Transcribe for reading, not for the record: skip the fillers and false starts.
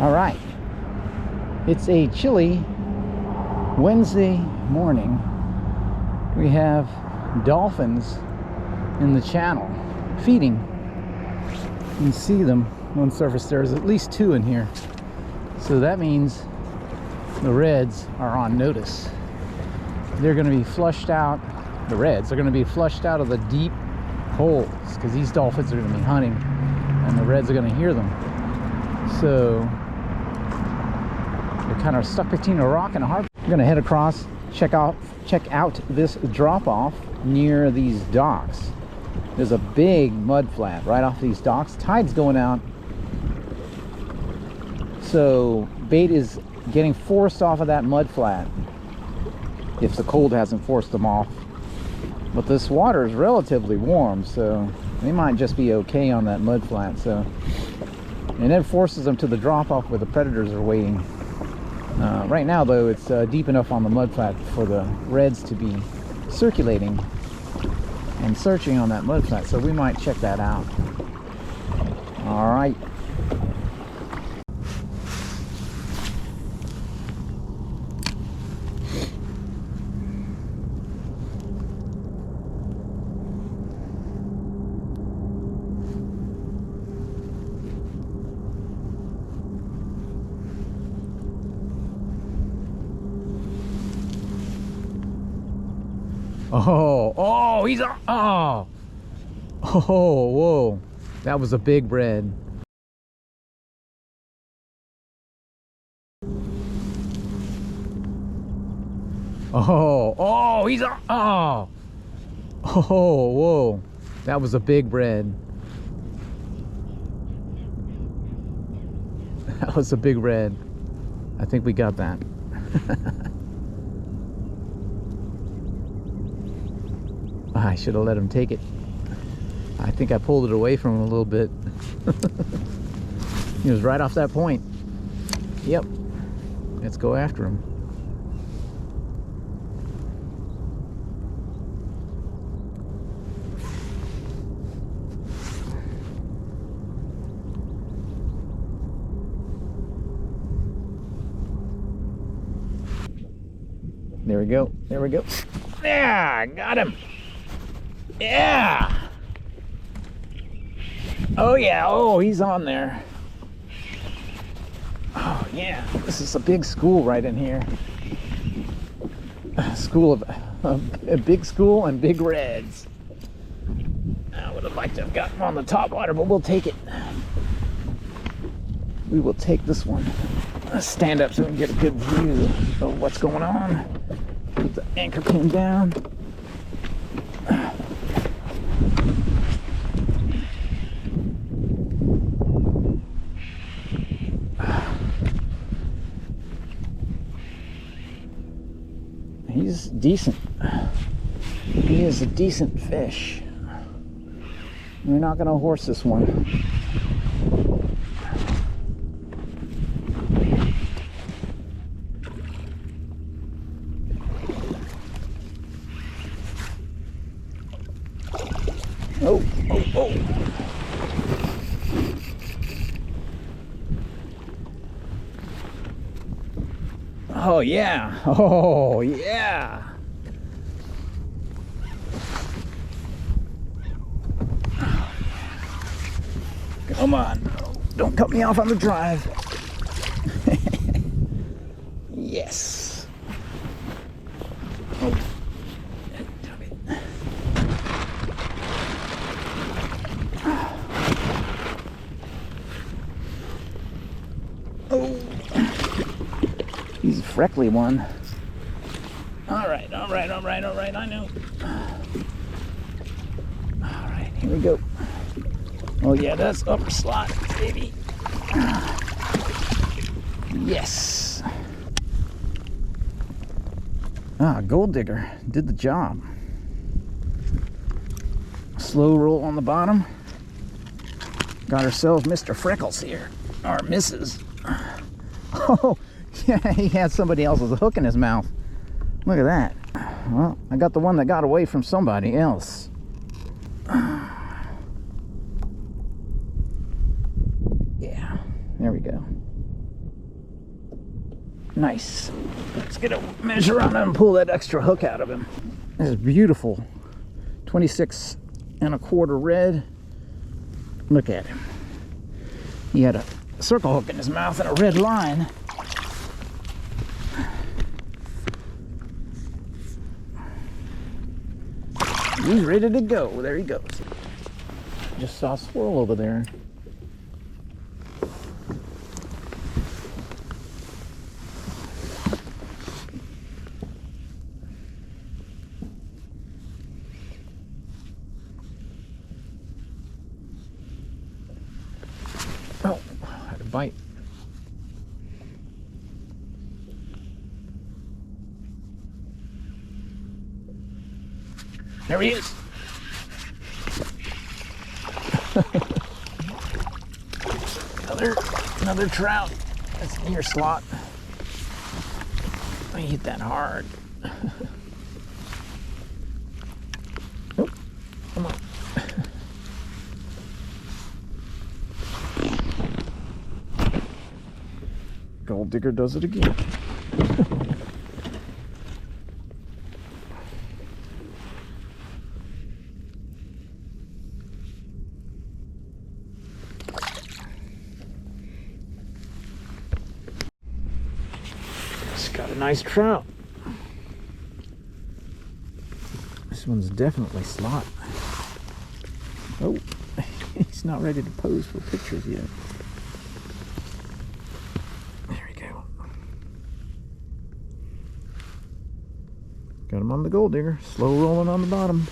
All right, it's a chilly Wednesday morning. We have dolphins in the channel feeding. You can see them on the surface. There's at least 2 in here, so that means the reds are on notice. They're going to be flushed out. The reds are going to be flushed out of the deep holes because these dolphins are going to be hunting, and the reds are going to hear them. So they're kind of stuck between a rock and a hard. I'm going to head across, check out this drop-off near these docks. There's a big mud flat right off these docks. Tide's going out, so bait is getting forced off of that mud flat if the cold hasn't forced them off. But this water is relatively warm, so they might just be okay on that mud flat. So, and then forces them to the drop-off where the predators are waiting. Right now, though, it's deep enough on the mud flat for the reds to be circulating and searching on that mud flat, so we might check that out. All right. Oh, he's on. Oh, whoa. That was a big red. Oh, he's on. Oh, whoa. That was a big red. That was a big red. I think we got that. I should have let him take it. I think I pulled it away from him a little bit. He was right off that point. Yep. Let's go after him. There we go. There we go. Yeah, got him. Yeah. Oh yeah. Oh, he's on there. Oh yeah. This is a big school right in here. A big school and big reds. I would have liked to have gotten him on the top water, but we'll take it. We will take this one. Let's stand up so we can get a good view of what's going on. Put the anchor pin down. He's decent. He is a decent fish. We're not going to horse this one. Oh. Oh yeah. Oh yeah. Come on. Don't cut me off on the drive. Yes. Oh. Oh. He's a freckly one. All right, I know. All right, here we go. Oh yeah, that's upper slot, baby. Yes. Gold digger did the job. Slow roll on the bottom. Got ourselves Mr. Freckles here, or Mrs. Oh, yeah, he had somebody else's hook in his mouth. Look at that. Well, I got the one that got away from somebody else. Yeah, there we go. Nice. Let's get a measure on him and pull that extra hook out of him. This is beautiful. 26¼ red. Look at him. He had a circle hook in his mouth and a red line. He's ready to go. There he goes. Just saw a swirl over there. Oh, I had a bite. There he is. another trout. That's in your slot. I hit that hard. Oh, come on. Gold digger does it again. Got a nice trout. This one's definitely slot. Oh, he's not ready to pose for pictures yet. There we go. Got him on the gold digger. Slow rolling on the bottom.